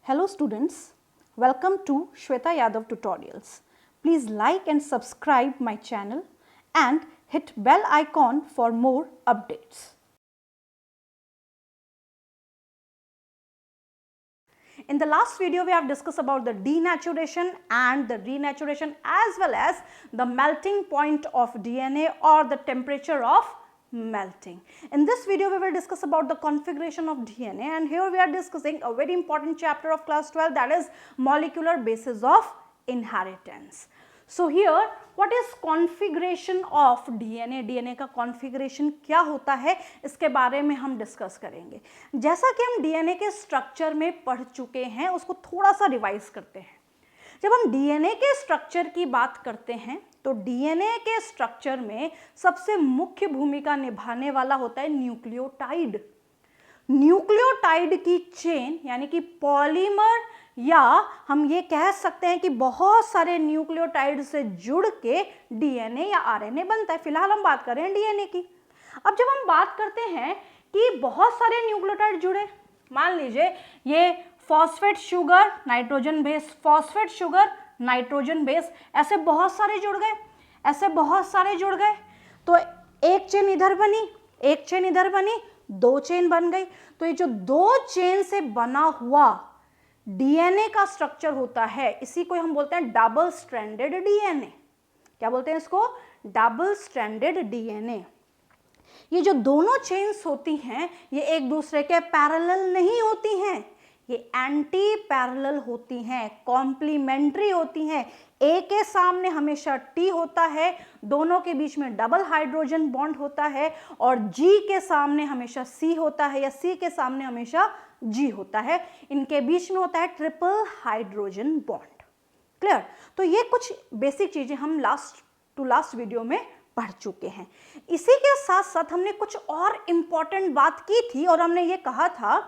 Hello students, welcome to Shweta Yadav Tutorials. Please like and subscribe my channel and hit bell icon for more updates. In the last video we have discussed about the denaturation and the renaturation as well as the melting point of DNA or the temperature of melting. In this video we will discuss about the configuration of DNA, and here we are discussing a very important chapter of class 12, that is molecular basis of inheritance. So here what is configuration of DNA? DNA का configuration क्या होता है इसके बारे में हम discuss करेंगे. जैसा कि हम DNA के स्ट्रक्चर में पढ़ चुके हैं उसको थोड़ा सा रिवाइज करते हैं. जब हम DNA के स्ट्रक्चर की बात करते हैं तो DNA के स्ट्रक्चर में सबसे मुख्य भूमिका निभाने वाला होता है न्यूक्लियोटाइड. न्यूक्लियोटाइड की चेन यानी कि पॉलीमर, या हम ये कह सकते हैं कि बहुत सारे न्यूक्लियोटाइड से जुड़ के DNA या RNA बनता है. फिलहाल हम बात कर रहे हैं DNA की. अब जब हम बात करते हैं कि बहुत सारे न्यूक्लियोटाइड जुड़े, मान लीजिए ये phosphate sugar nitrogen base, phosphate sugar nitrogen base, ऐसे बहुत सारे जुड़ गए, ऐसे बहुत सारे जुड़ गए, तो एक चेन इधर बनी, एक चेन इधर बनी, दो चेन बन गई. तो ये जो दो चेन से बना हुआ DNA का स्ट्रक्चर होता है इसी को हम बोलते हैं डबल स्ट्रैंडेड DNA. क्या बोलते हैं इसको? Double stranded DNA. ये जो दोनों चेन्स होती हैं ये एक दूसरे के पैरेलल नहीं होती हैं, ये एंटी पैरेलल होती हैं, कॉम्प्लीमेंट्री होती हैं. A के सामने हमेशा T होता है, दोनों के बीच में डबल हाइड्रोजन बॉन्ड होता है, और G के सामने हमेशा C होता है या C के सामने हमेशा G होता है. इनके बीच में होता है ट्रिपल हाइड्रोजन बॉन्ड. क्लियर? तो ये कुछ बेसिक चीजें हम लास्ट वीडियो में पढ़ चुके हैं. इसी के साथ साथ हमने कुछ और इम्पॉर्टेंट बात की थी और हमने ये कहा था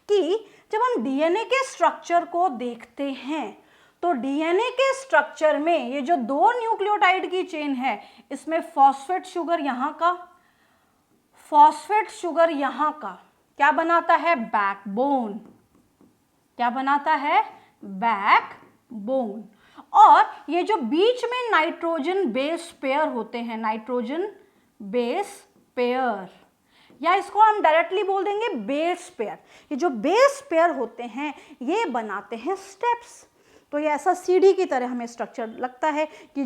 कि जब हम DNA के स्ट्रक्चर को देखते हैं तो DNA के स्ट्रक्चर में ये जो दो न्यूक्लियोटाइड की चेन है इसमें फॉस्फेट शुगर यहाँ का, फॉस्फेट शुगर यहाँ का क्या बनाता है? बैकबोन. क्या बनाता है? बैकबोन. और ये जो बीच में नाइट्रोजन बेस पेयर होते हैं, नाइट्रोजन बेस पेयर, या इसको हम डायरेक्टली बोल देंगे बेस पेयर. ये जो बेस पेयर होते हैं ये बनाते हैं स्टेप्स. तो ये ऐसा सीढ़ी की तरह हमें स्ट्रक्चर लगता है कि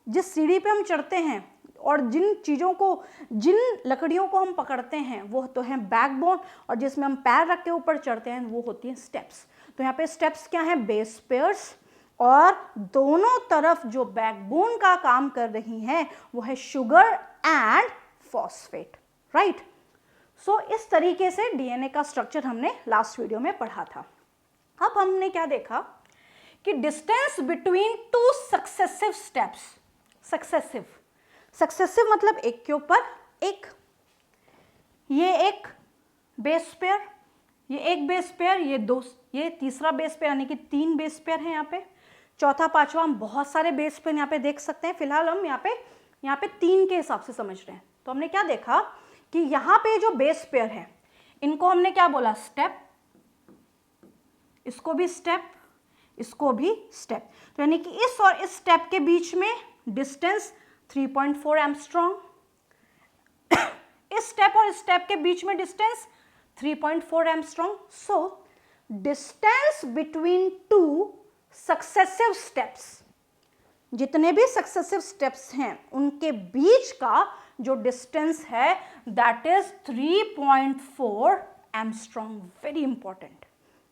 जिस सीढ़ी पे हम चढ़ते हैं और जिन चीज़ों को, जिन लकड़ियों को हम पकड़ते हैं वो तो है बैकबोन, और जिसमें हम पैर रख के ऊपर चढ़ते हैं वो होती हैं स्टेप्स. तो यहाँ पे स्टेप्स क्या हैं? Base pairs. और दोनों तरफ जो बैकबोन का काम कर रही हैं वो है शुगर एंड फॉस्फेट. राइट? सो इस तरीके से DNA का स्ट्रक्चर हमने लास्ट वीडियो में पढ़ा था. अब हमने क्या देखा कि distance between two successive steps, successive मतलब एक के ऊपर एक, ये एक बेस पेयर, ये एक बेस पेयर, ये दो, ये तीसरा बेस पेयर, यानी कि तीन बेस पेयर है यहाँ पे, चौथा पांचवा, हम बहुत सारे बेस पेयर यहाँ पे देख सकते हैं. फिलहाल हम यहाँ पे तीन के हिसाब से समझ रहे हैं. तो हमने क्या देखा कि यहाँ पे जो बेस पेयर है इनको हमने क्या बोला? स्टेप. इसको भी स्टेप, इसको भी स्टेप. तो यानी कि इस और इस स्टेप के बीच में डिस्टेंस 3.4 एंगस्ट्रॉम, इस स्टेप और इस स्टेप के बीच में distance 3.4 angstrom. So distance between two successive steps, जितने भी सक्सेसिव स्टेप्स हैं उनके बीच का जो डिस्टेंस है that is 3.4 angstrom. Very important.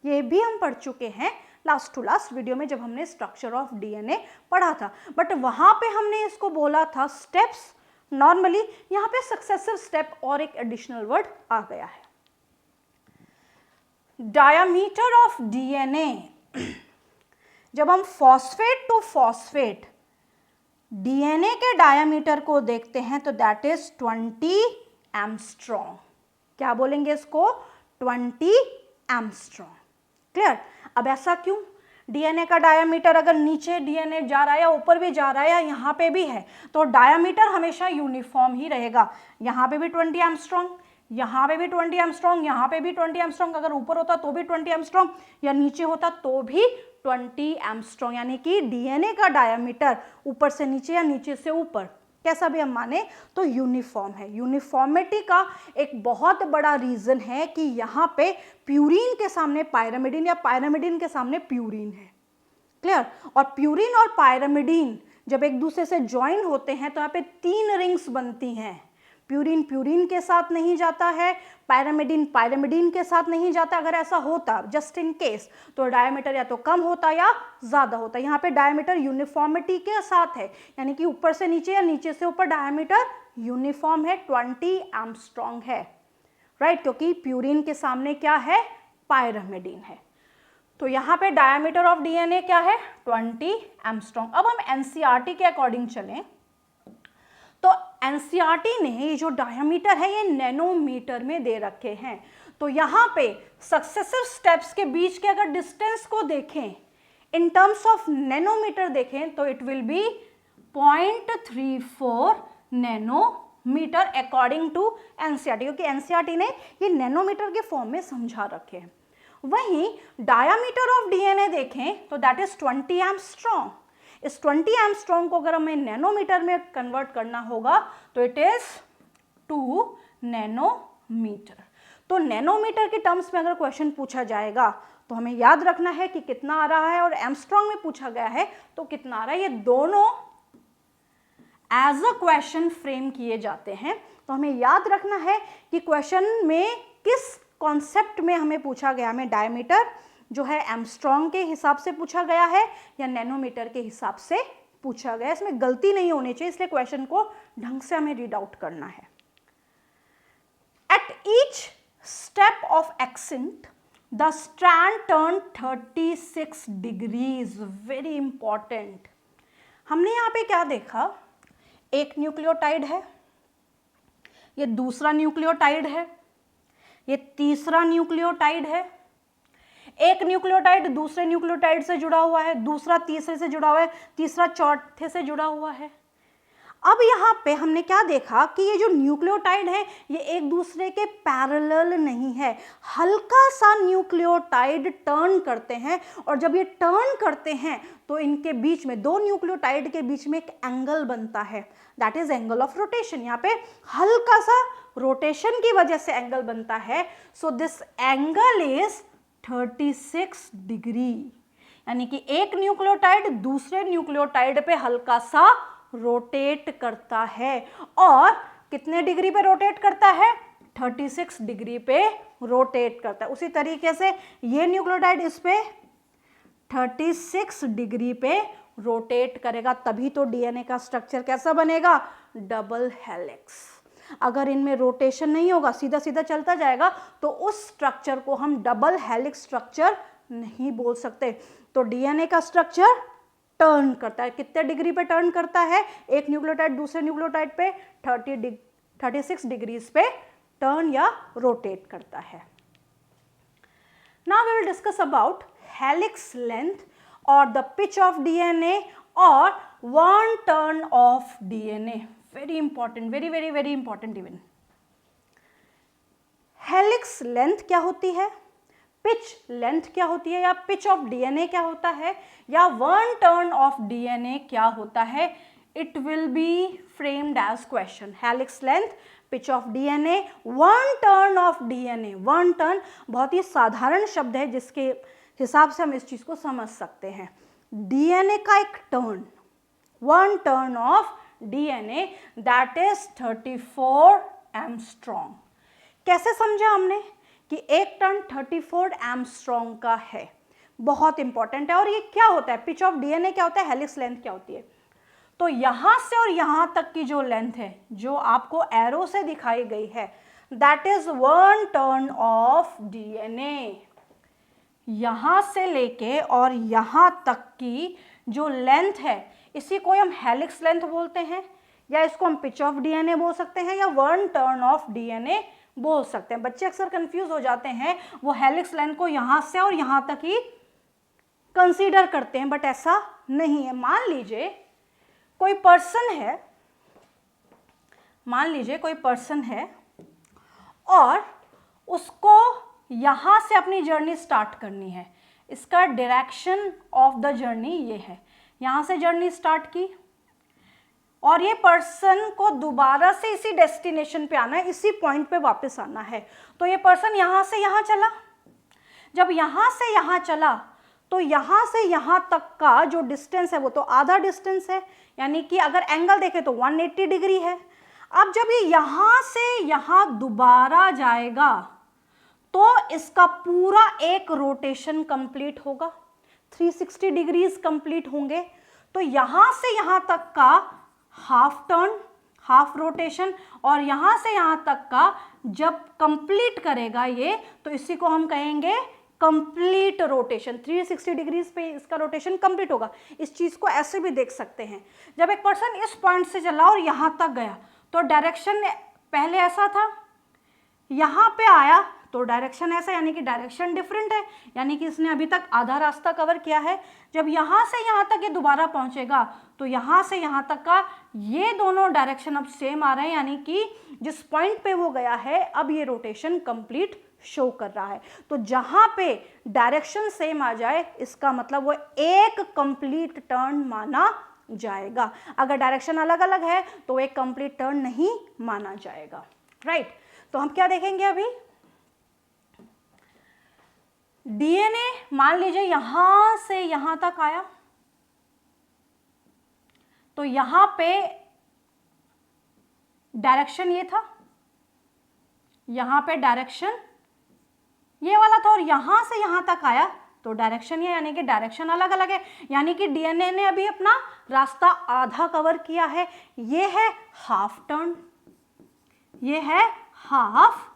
ये भी हम पढ़ चुके हैं लास्ट वीडियो में जब हमने स्ट्रक्चर ऑफ DNA पढ़ा था, बट वहां पे हमने इसको बोला था स्टेप्स. नॉर्मली यहाँ पे सक्सेसिव स्टेप और एक एडिशनल वर्ड आ गया है. डायमीटर ऑफ DNA, जब हम फॉस्फेट टू फॉस्फेट DNA के डायमीटर को देखते हैं तो दैट इज 20 एंगस्ट्रॉम. क्या बोलेंगे इसको? 20 एंगस्ट्रॉम. क्लियर? अब ऐसा क्यों? DNA का डायमीटर अगर नीचे DNA जा रहा है या ऊपर भी जा रहा है या यहाँ पे भी है तो डायमीटर हमेशा यूनिफॉर्म ही रहेगा. यहाँ पे भी 20 एंगस्ट्रॉम, यहाँ पे भी 20 एंगस्ट्रॉम, यहाँ पे भी 20 एंगस्ट्रॉम, अगर ऊपर होता तो भी 20 एंगस्ट्रॉम या नीचे होता तो भी 20 एंगस्ट्रॉम, यानी कि डीएनए का डायमीटर ऊपर से नीचे या नीचे से ऊपर, कैसा भी हम माने तो यूनिफॉर्म है। यूनिफॉर्मिटी का एक बहुत बड़ा रीजन है कि यहाँ पे प्यूरिन के सामने पायरामिडिन या पायरामिडिन के सामने प्यूरिन है। क्लियर? और प्यूरिन और पायरामिडिन जब एक दूसरे से ज्वाइन होते हैं तो यहाँ पे 3 रिंग्स बनती हैं। प्यूरिन प्यूरिन के साथ नहीं जाता है, पायरामिडिन पायरामिडिन के साथ नहीं जाता। अगर ऐसा होता जस्ट इन केस तो डायमीटर या तो कम होता या ज़्यादा होता। यहाँ पे डायमीटर यूनिफॉर्मिटी के साथ है, यानी कि ऊपर से नीचे या नीचे से ऊपर डायमीटर यूनिफॉर्म है, 20 एंगस्ट्रॉम है, राइट? क्योंकि प्यूरिन के सामने क्या है? पायरामिडिन है। तो यहाँ पे डायमीटर ऑफ डीएनए क्या है? 20 एंगस्ट्रॉम। अब हम एनसीईआरटी के अकॉर्डिंग चलें तो एनसीईआरटी ने ये जो डायमीटर है ये नैनोमीटर में दे रखे हैं। तो यहाँ पे सक्सेसिव स्टेप्स के बीच के अगर डिस्टेंस को देखें इन टर्म्स ऑफ नैनोमीटर देखें तो it will be 0.34 nanometre according to NCERT, क्योंकि एनसीईआरटी ने ये नैनोमीटर के फॉर्म में समझा रखे हैं। वहीं डायमीटर ऑफ डीएनए देखें तो दैट इज 20 एंगस्ट्रॉम। इस 20 एंगस्ट्रॉम को अगर हमें नैनोमीटर में कन्वर्ट करना होगा तो इट इज 2 नैनोमीटर। तो नैनोमीटर के टर्म्स में अगर क्वेश्चन पूछा जाएगा तो हमें याद रखना है कि कितना आ रहा है, और एंगस्ट्रॉम में पूछा गया है तो कितना आ रहा है। ये दोनों एज अ क्वेश्चन फ्रेम किए जाते हैं। तो हमें याद रखना है कि क्वेश्चन में किस कॉन्सेप्ट में हमें पूछा गया, हमें डायमीटर जो है एंगस्ट्रॉम के हिसाब से पूछा गया है या नैनोमीटर के हिसाब से पूछा गया है। इसमें गलती नहीं होनी चाहिए, इसलिए क्वेश्चन को ढंग से हमें रीड आउट करना है। At each step of accent the strand turn 36 degrees. Very important. हमने यहाँ पे क्या देखा? एक न्यूक्लियोटाइड है, ये दूसरा न्यूक्लियोटाइड है, ये तीसरा न्यूक्लियोटाइड है। एक न्यूक्लियोटाइड दूसरे न्यूक्लियोटाइड से जुड़ा हुआ है, दूसरा तीसरे से जुड़ा हुआ है, तीसरा चौथे से जुड़ा हुआ है। अब यहाँ पे हमने क्या देखा कि ये जो न्यूक्लियोटाइड है ये एक दूसरे के पैरेलल नहीं है। हल्का सा न्यूक्लियोटाइड टर्न करते हैं, और जब ये टर्न करते हैं तो इनके बीच में, दो न्यूक्लियोटाइड के बीच में एक एंगल बनता है, that is angle of rotation. यहाँ पे हल्का सा रोटेशन की वजह से एंगल बनता है। So this angle is 36 degree, यानी कि एक न्यूक्लियोटाइड दूसरे न्यूक्लियोटाइड पे हल्का सा रोटेट करता है। और कितने डिग्री पे रोटेट करता है? 36 डिग्री पे रोटेट करता है। उसी तरीके से ये न्यूक्लियोटाइड इस पे 36 डिग्री पे रोटेट करेगा, तभी तो डीएनए का स्ट्रक्चर कैसा बनेगा? Double helix. अगर इनमें रोटेशन नहीं होगा, सीधा सीधा चलता जाएगा, तो उस स्ट्रक्चर को हम डबल हेलिक्स स्ट्रक्चर नहीं बोल सकते। तो डीएनए का स्ट्रक्चर टर्न करता है। कितने डिग्री पे टर्न करता है? एक न्यूक्लियोटाइड दूसरे न्यूक्लियोटाइड पे 36 डिग्रीज पे टर्न या रोटेट करता है। Now we will discuss about helix length और द पिच ऑफ डीएनए और one turn of DNA. Very important, very very very important even. Helix length क्या होती है, पिच लेंथ क्या होती है, या पिच ऑफ डीएनए क्या होता है, या वन टर्न ऑफ डीएनए क्या होता है, it will be framed as question. Helix length, pitch of DNA, one turn of DNA. One turn बहुत ही साधारण शब्द है जिसके हिसाब से हम इस चीज को समझ सकते हैं। डीएनए का एक turn, one turn of DNA, that is 34 angstrom. कैसे समझा हमने कि एक टर्न 34 एंगस्ट्रॉम का है? बहुत इंपॉर्टेंट है। और ये क्या होता है? पिच ऑफ डीएनए क्या होता है, हेलिक्स लेंथ क्या होती है? तो यहां से और यहां तक की जो लेंथ है जो आपको एरो से दिखाई गई है, that is one turn of DNA. यहां से लेके और यहां तक की जो लेंथ है इसी को हम हेलिक्स लेंथ बोलते हैं, या इसको हम पिच ऑफ डीएनए बोल सकते हैं, या वन टर्न ऑफ डीएनए बोल सकते हैं। बच्चे अक्सर कंफ्यूज हो जाते हैं, वो हेलिक्स लेंथ को यहां से और यहां तक ही कंसीडर करते हैं, बट ऐसा नहीं है। मान लीजिए कोई पर्सन है, और उसको यहाँ से अपनी जर्नी स्टार्ट करनी है। इसका डायरेक्शन ऑफ द जर्नी ये है, यहाँ से जर्नी स्टार्ट की और ये पर्सन को दोबारा से इसी डेस्टिनेशन पे आना है, इसी पॉइंट पे वापस आना है। तो ये पर्सन यहाँ से यहाँ चला, जब यहाँ से यहाँ चला तो यहाँ से यहाँ तक का जो डिस्टेंस है वो तो आधा डिस्टेंस है, यानी कि अगर एंगल देखें तो 180 डिग्री है। अब जब ये यहाँ से यहाँ दोबारा जाएगा तो इसका पूरा एक रोटेशन कंप्लीट होगा, 360 डिग्रीज कंप्लीट होंगे। तो यहाँ से यहाँ तक का हाफ टर्न, हाफ रोटेशन, और यहाँ से यहाँ तक का जब कंप्लीट करेगा ये, तो इसी को हम कहेंगे कंप्लीट रोटेशन। 360 डिग्रीज पे इसका रोटेशन कंप्लीट होगा। इस चीज को ऐसे भी देख सकते हैं, जब एक पर्सन इस पॉइंट से चला और यहाँ तक गया तो डायरेक्शन पहले ऐसा था, यहाँ पे आया तो डायरेक्शन ऐसा, यानी कि डायरेक्शन डिफरेंट है, यानी कि इसने अभी तक आधा रास्ता कवर किया है। जब यहाँ से यहाँ तक ये दोबारा पहुँचेगा तो यहाँ से यहाँ तक का ये दोनों डायरेक्शन अब सेम आ रहे हैं, यानी कि जिस पॉइंट पे वो गया है अब ये रोटेशन कंप्लीट शो कर रहा है। तो जहाँ पे डायरेक्शन सेम आ जाए इसका मतलब वो एक कंप्लीट टर्न माना जाएगा। अगर डायरेक्शन अलग अलग है तो एक कंप्लीट टर्न नहीं माना जाएगा, राइट। तो हम क्या देखेंगे अभी, डीएनए मान लीजिए यहां से यहां तक आया, तो यहां पे डायरेक्शन ये था, यहां पे डायरेक्शन ये वाला था, और यहां से यहां तक आया तो डायरेक्शन ये, यानी कि डायरेक्शन अलग अलग है, यानी कि डीएनए ने अभी अपना रास्ता आधा कवर किया है। ये है हाफ टर्न, ये है हाफ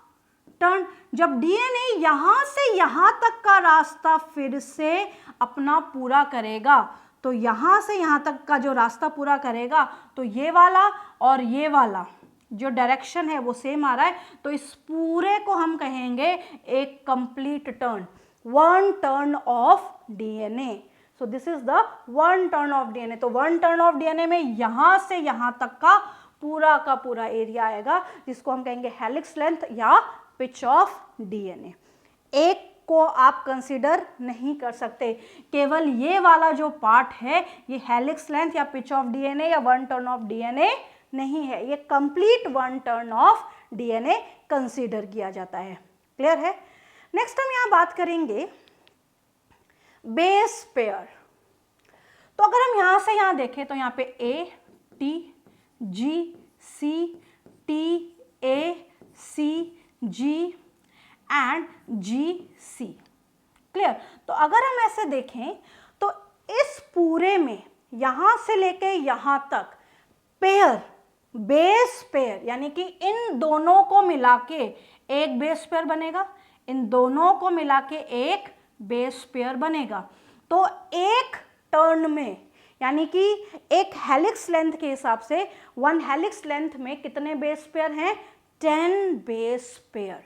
टर्न। जब डीएनए यहां से यहां तक का रास्ता फिर से अपना पूरा करेगा तो यहां से यहां तक का जो रास्ता पूरा करेगा तो ये वाला और ये वाला जो डायरेक्शन है वो सेम आ रहा है, तो इस पूरे को हम कहेंगे एक complete turn, one turn of DNA. So this is the one turn of DNA. तो वन टर्न ऑफ डीएनए में यहां से यहां तक का पूरा एरिया आएगा, जिसको हम कहेंगे हेलिक्स लेंथ या पिच ऑफ डीएनए। एक को आप कंसीडर नहीं कर सकते, केवल ये वाला जो पार्ट है ये हेलिक्स लेंथ या पिच ऑफ डीएनए या वन टर्न ऑफ डीएनए नहीं है, ये complete one turn of DNA consider किया जाता है। क्लियर है। नेक्स्ट हम यहां बात करेंगे बेस पेयर। तो अगर हम यहां से यहां देखें तो यहां पे A T G C T A C G and G C. Clear. तो अगर हम ऐसे देखें तो इस पूरे में यहां से लेके यहां तक पेयर, बेस पेयर, यानी कि इन दोनों को मिला के एक बेस पेयर बनेगा, इन दोनों को मिला के एक बेस पेयर बनेगा। तो एक टर्न में, यानी कि एक हेलिक्स लेंथ के हिसाब से वन हेलिक्स लेंथ में कितने बेस पेयर हैं, 10 बेस पेयर।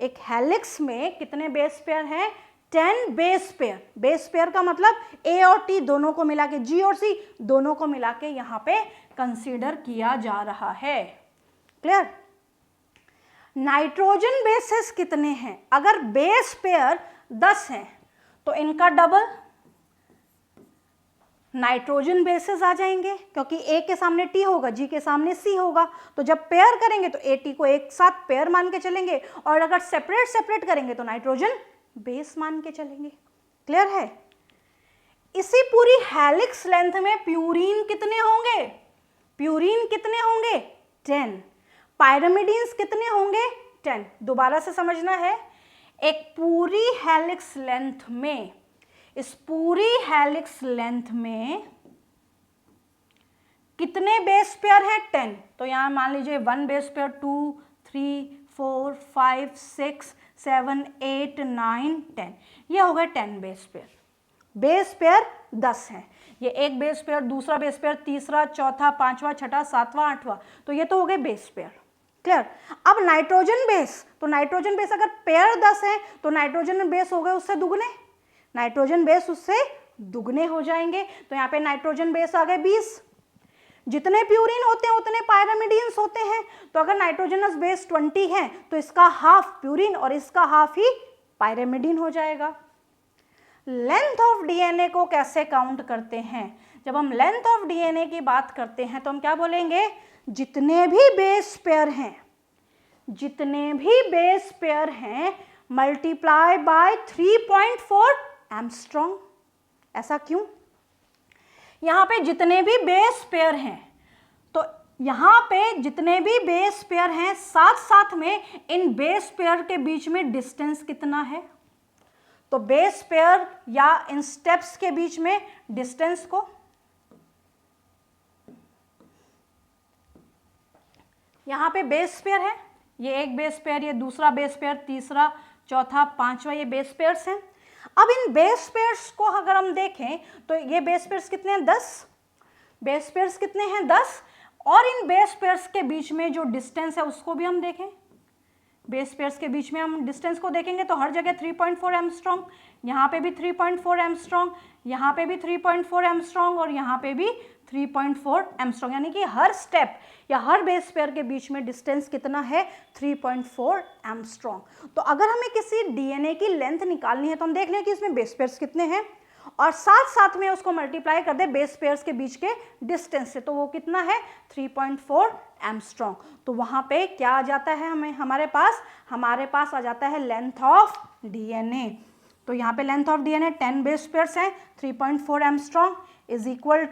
एक हेलिक्स में कितने बेस पेयर हैं, 10 बेस पेयर। बेस पेयर का मतलब ए और टी दोनों को मिला के, जी और सी दोनों को मिला के यहां पे कंसीडर किया जा रहा है। क्लियर। नाइट्रोजन बेसेस कितने हैं, अगर बेस पेयर 10 हैं तो इनका डबल नाइट्रोजन बेसेस आ जाएंगे, क्योंकि ए के सामने टी होगा, जी के सामने सी होगा। तो जब पेयर करेंगे तो ए टी को एक साथ पेयर मान के चलेंगे, और अगर सेपरेट सेपरेट करेंगे तो नाइट्रोजन बेस मान के चलेंगे। क्लियर है। इसी पूरी हेलिक्स लेंथ में प्यूरीन कितने होंगे, प्यूरीन कितने होंगे, 10। पायरामिडीन्स कितने होंगे, 10। दोबारा से समझना है, एक पूरी हेलिक्स लेंथ में, इस पूरी हेलिक्स लेंथ में कितने बेस पेयर है, 10। तो यहां मान लीजिए 1 बेस पेयर, 2 3 4 5 6 7 8 9 10, ये हो गए 10 बेस पेयर। बेस पेयर 10 हैं, ये एक बेस पेयर, दूसरा बेस पेयर, तीसरा, चौथा, पांचवा, छठा, सातवां, आठवां, तो ये तो हो गए बेस पेयर। क्लियर। अब नाइट्रोजन बेस, तो नाइट्रोजन बेस अगर पेयर 10 है तो नाइट्रोजन बेस हो गए उससे दुगने, नाइट्रोजन बेस उससे दुगने हो जाएंगे। तो यहाँ पे नाइट्रोजन बेस आ गए 20। जितने प्यूरिन होते हैं उतने पायरामिडीन्स होते हैं। तो अगर नाइट्रोजनस बेस 20 है तो इसका हाफ प्यूरिन और इसका हाफ ही पायरामिडीन हो जाएगा। लेंथ ऑफ डीएनए को कैसे काउंट करते हैं? जब हम लेंथ ऑफ डीएनए की बात करते हैं तो हम क्या बोलेंगे? जितने भी बेस पेयर हैं, जितने भी बेस पेयर हैं मल्टीप्लाई बाय 3.4 एंगस्ट्रॉम। ऐसा क्यों? यहां पे जितने भी बेस पेयर हैं, तो यहां पे जितने भी बेस पेयर हैं साथ साथ में इन बेस पेयर के बीच में डिस्टेंस कितना है? तो बेस पेयर या इन स्टेप्स के बीच में डिस्टेंस को यहां पे बेस पेयर है, ये एक बेस पेयर, ये दूसरा बेस पेयर, तीसरा, चौथा, पांचवा, ये बेस पेयर्स हैं। अब इन बेस पेयर्स को अगर हम देखें तो ये बेस पेयर्स कितने हैं? 10। बेस पेयर्स कितने हैं? 10। और इन बेस पेयर्स के बीच में जो डिस्टेंस है उसको भी हम देखें। बेस पेयर्स के बीच में हम डिस्टेंस को देखेंगे तो हर जगह 3.4 एंगस्ट्रॉम, यहाँ पे भी 3.4 एंगस्ट्रॉम, यहाँ पे भी 3.4 एंगस्ट्रॉम और यहाँ पे भी 3.4 एंगस्ट्रॉम, यानी कि हर स्टेप या हर बेस पेयर के बीच में डिस्टेंस कितना है? 3.4 एंगस्ट्रॉम। तो अगर हमें किसी डीएनए की लेंथ निकालनी है तो हम देख लें कि इसमें बेस पेयर्स कितने हैं और साथ साथ में उसको मल्टीप्लाई कर दे बेस पेयर्स के बीच के डिस्टेंस से, तो वो कितना है? 3.4 एंगस्ट्रॉम। तो वहां पे क्या आ जाता है? हमारे पास आ जाता है लेंथ ऑफ डीएनए। तो यहाँ पे length of DNA 10 base pairs हैं, 3.4 angstrom is equal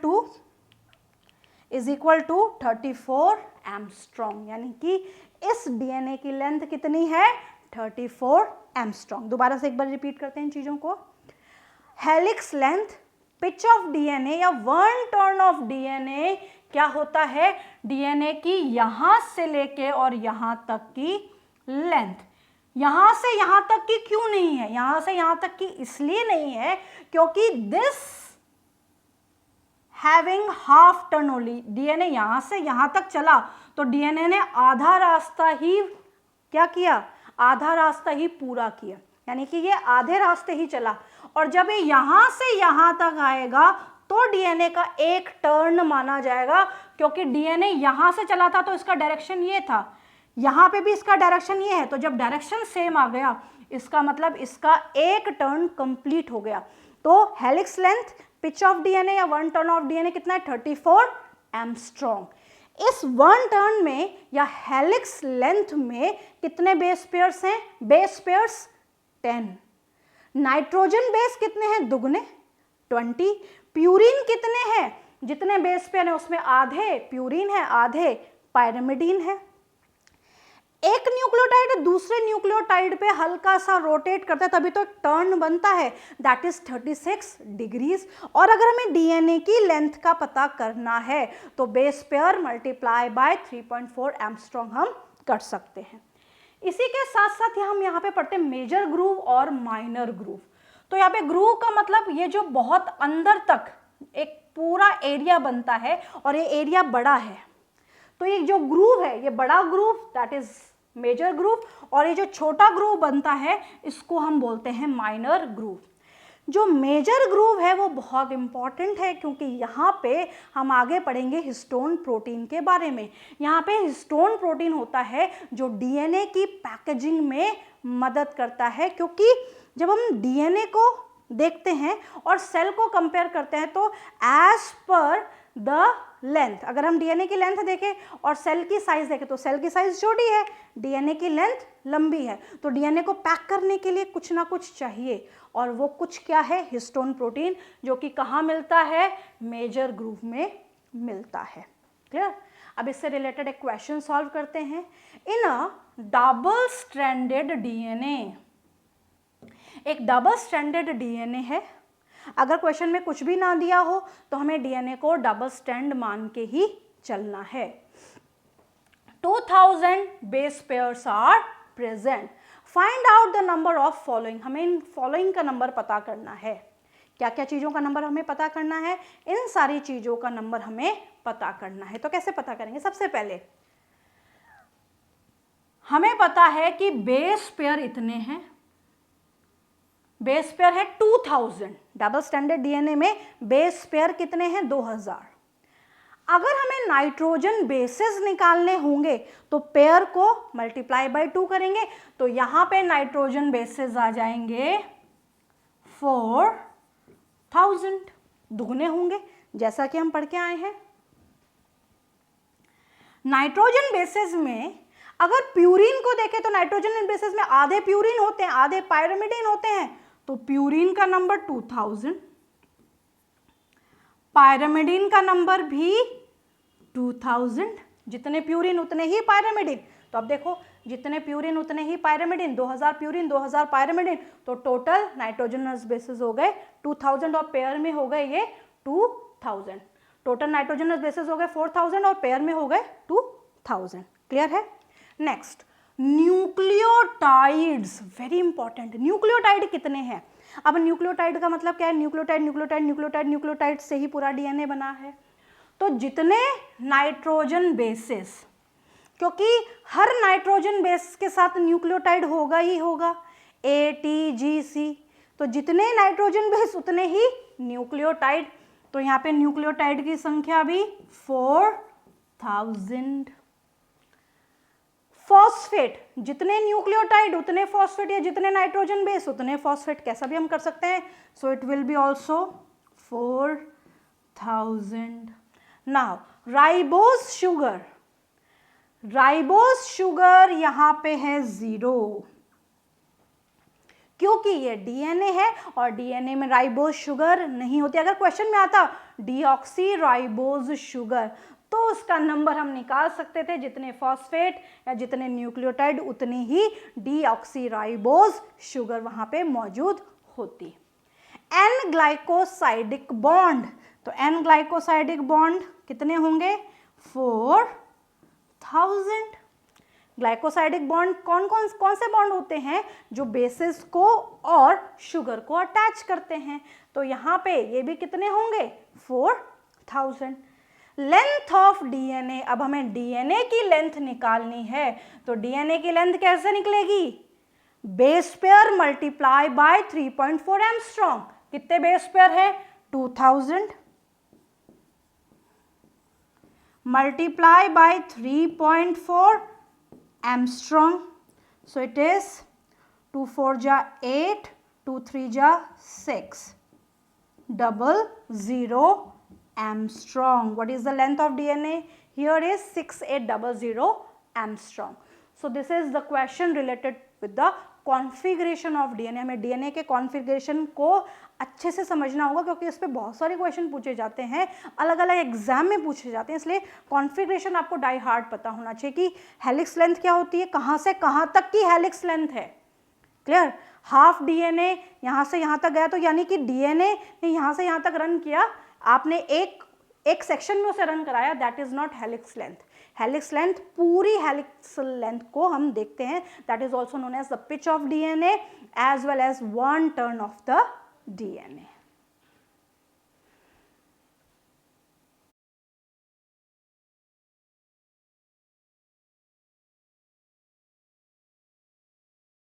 to 34 angstrom, यानी कि इस डीएनए की लेंथ कितनी है? 34 एंगस्ट्रॉम। दोबारा से एक बार रिपीट करते हैं इन चीजों को। Helix length, pitch of DNA या 1 टर्न ऑफ डीएनए क्या होता है? डीएनए की यहां से लेके और यहां तक की लेंथ। यहां से यहां तक की क्यों नहीं है? यहां से यहां तक की इसलिए नहीं है क्योंकि this having half turn only, DNA यहां से यहां तक चला तो डीएनए ने आधा रास्ता ही क्या किया? आधा रास्ता ही पूरा किया, यानी कि ये आधे रास्ते ही चला। और जब ये यहां से यहां तक आएगा तो डीएनए का एक टर्न माना जाएगा, क्योंकि डीएनए यहां से चला था तो इसका डायरेक्शन ये था, यहां पे भी इसका डायरेक्शन ये है, तो जब डायरेक्शन सेम आ गया इसका मतलब इसका एक टर्न कंप्लीट हो गया। तो helix length, pitch of DNA या 1 टर्न ऑफ डीएनए कितना है? 34 एंगस्ट्रॉम। इस 1 टर्न में या हेलिक्स लेंथ में कितने बेस पेयर्स हैं? Base pairs 10। नाइट्रोजन बेस कितने हैं? दुगने 20। प्यूरिन कितने हैं? जितने बेस पेयर हैं उसमें आधे प्यूरिन है, आधे पायरामिडीन है। एक न्यूक्लियोटाइड दूसरे न्यूक्लियोटाइड पे हल्का सा रोटेट करता है तभी तो एक टर्न बनता है, दैट इज 36 डिग्रीज। और अगर हमें डीएनए की लेंथ का पता करना है तो base pair multiply by 3.4 angstrom हम कर सकते हैं। इसी के साथ साथ हम यहाँ पे पढ़ते हैं मेजर ग्रूव और माइनर ग्रूव। तो यहाँ पे ग्रूव का मतलब ये जो बहुत अंदर तक एक पूरा एरिया बनता है और ये एरिया बड़ा है, तो ये जो ग्रूव है ये बड़ा groove that is major groove, और ये जो छोटा ग्रूव बनता है इसको हम बोलते हैं माइनर ग्रूव। जो मेजर ग्रूव है वो बहुत इंपॉर्टेंट है क्योंकि यहाँ पे हम आगे पढ़ेंगे हिस्टोन प्रोटीन के बारे में। यहाँ पे हिस्टोन प्रोटीन होता है जो डीएनए की पैकेजिंग में मदद करता है, क्योंकि जब हम डीएनए को देखते हैं और सेल को कंपेयर करते हैं तो एज पर द लेंथ, अगर हम डीएनए की लेंथ देखें और सेल की साइज देखें तो सेल की साइज छोटी है, डीएनए की लेंथ लंबी है, तो डीएनए को पैक करने के लिए कुछ ना कुछ चाहिए और वो कुछ क्या है? हिस्टोन प्रोटीन, जो कि कहाँ मिलता है? मेजर ग्रूव में मिलता है। क्लियर? अब इससे रिलेटेड एक क्वेश्चन सॉल्व करते हैं। इन अ डबल स्ट्रैंडेड डीएनए, एक डबल स्ट्रैंडेड डीएनए है, अगर क्वेश्चन में कुछ भी ना दिया हो तो हमें डीएनए को डबल स्ट्रैंड मान के ही चलना है। 2000 base pairs are present, find out the number of following, हमें इन फॉलोइंग का नंबर पता करना है। क्या क्या चीज़ों का नंबर हमें पता करना है? इन सारी चीज़ों का नंबर हमें पता करना है। तो कैसे पता करेंगे? सबसे पहले हमें पता है कि बेस पेयर इतने हैं, बेस पेयर है 2000, डबल स्टैंडर्ड डीएनए में बेस पेयर कितने हैं? 2000। अगर हमें नाइट्रोजन बेसेस निकालने होंगे तो पेयर को मल्टीप्लाई बाय 2 करेंगे, तो यहां पे नाइट्रोजन बेसेस आ जाएंगे 4000, दुगने होंगे जैसा कि हम पढ़ के आए हैं। नाइट्रोजन बेसेस में अगर प्यूरिन को देखें तो नाइट्रोजन बेसेस में आधे प्यूरिन होते हैं, आधे पायरिमिडिन होते हैं, तो प्यूरिन का नंबर 2000, पायरिमिडिन का नंबर भी 2000, जितने प्यूरिन उतने ही पायरिमिडिन। तो अब देखो, जितने प्यूरिन उतने ही पायरिमिडिन, 2000 प्यूरिन 2000 पायरिमिडिन, तो टोटल नाइट्रोजनस बेसिस हो गए 2000 और पेयर में हो गए ये 2000। टोटल नाइट्रोजनस बेसिस हो गए 4000 और पेयर में हो गए 2000। क्लियर है? Next, nucleotides, very important. Nucleotide कितने हैं? अब न्यूक्लियोटाइड का मतलब क्या है? न्यूक्लियोटाइड न्यूक्लियोटाइड न्यूक्लियोटाइड न्यूक्लियोटाइड से ही पूरा डीएनए बना है। तो जितने नाइट्रोजन बेसेस, क्योंकि हर नाइट्रोजन बेस के साथ न्यूक्लियोटाइड होगा ही होगा, ATGC, तो जितने नाइट्रोजन बेस उतने ही न्यूक्लियोटाइड। तो यहाँ पे न्यूक्लियोटाइड की संख्या भी 4000। फॉस्फेट, जितने न्यूक्लियोटाइड उतने फॉस्फेट, या जितने नाइट्रोजन बेस उतने फॉस्फेट, कैसा भी हम कर सकते हैं। So it will B also 4000। Now ribose sugar, ribose sugar यहां पे है 0, क्योंकि ये डीएनए है और डीएनए में राइबोज शुगर नहीं होती। अगर क्वेश्चन में आता डीऑक्सी राइबोज शुगर, तो उसका नंबर हम निकाल सकते थे, जितने फॉस्फेट या जितने न्यूक्लियोटाइड उतनी ही डीऑक्सी राइबोज शुगर वहां पे मौजूद होती। एन ग्लाइकोसाइडिक बॉन्ड, तो एन ग्लाइकोसाइडिक बॉन्ड कितने होंगे? 4000। ग्लाइकोसाइडिक बॉन्ड कौन से बॉन्ड होते हैं? जो बेसिस को और शुगर को अटैच करते हैं। तो यहाँ पे ये भी कितने होंगे? 4000। लेंथ ऑफ डीएनए, अब हमें डीएनए की लेंथ निकालनी है, तो डीएनए की लेंथ कैसे निकलेगी? Base pair multiply by 3.4 angstrom. कितने बेस पेयर है? 2000 multiply by 3.4 angstrom, so it is 2 4 जा 8, 2 3 जा 6, 00 Armstrong. What is the length of DNA? Here is 6800 Armstrong. So this is the question related with the configuration of DNA. हमें DNA के configuration को अच्छे से समझना होगा, क्योंकि इस पे बहुत सारे क्वेश्चन पूछे जाते हैं, अलग अलग एग्जाम में पूछे जाते हैं, इसलिए कॉन्फ़िगरेशन आपको डाई हार्ड पता होना चाहिए कि हेलिक्स लेंथ क्या होती है, कहाँ से कहाँ तक की हेलिक्स लेंथ है। क्लियर? हाफ डीएनए यहाँ से यहाँ तक गया, तो यानी कि डीएनए ने यहाँ से यहाँ तक रन किया, आपने एक सेक्शन में उसे रन कराया, that is not helix length. Helix length, पूरी हेलिक्स लेंथ को हम देखते हैं, that is also known as the pitch of DNA as well as 1 turn of the DNA.